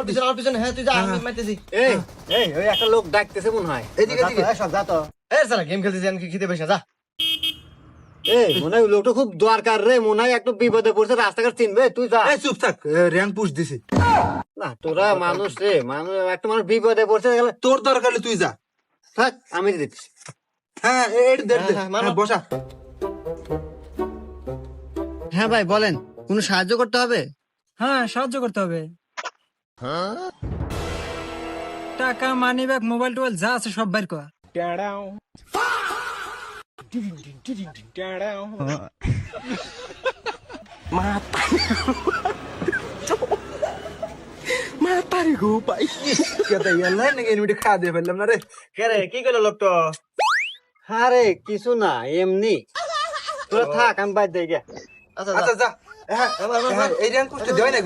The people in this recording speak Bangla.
দিস আমার পিছনে হ্যাঁ তুই যা আমি মারতেছি এই এই ওই একটা লোক ডাকতেছে মনে হয়। এদিকে যা তো, এদিকে সব যা তো। এ সালা গেম খেলতেছি আমি খেতে বসে যা এই মনে হয় লোকটা খুব দরকার রে, মনে হয় একটু বিপদে পড়ছে, রাস্তাঘাট চিনবে, তুই যা। এই চুপ থাক র্যাঙ্ক পুশ দিছি না তোরা মানুষ রে, মানুষ একটা মানুষ বিপদে পড়ছে গেলে তোর দরকার হলে তুই যা থাক, আমি দিচ্ছি। হ্যাঁ এই দে দে হ্যাঁ, মারো। হ্যাঁ, বসা হ্যাঁ ভাই বলেন, কোনো সাহায্য করতে হবে? হ্যাঁ সাহায্য করতে হবে। টাকা মানি ব্যাগ মোবাইল টোবাইল যা আছে সব বাইর কর। খাওয়া দিয়ে ফেললাম না রে। কে রে কি কইলো লোকটা আরে কিছু না, এমনি। তোরা থাক, আমি বাইর দিয়ে গে। আচ্ছা আচ্ছা যা হ্যাঁ আমার হ্যাঁ, এই র্যাঙ্ক পুশটা দেওয়াই না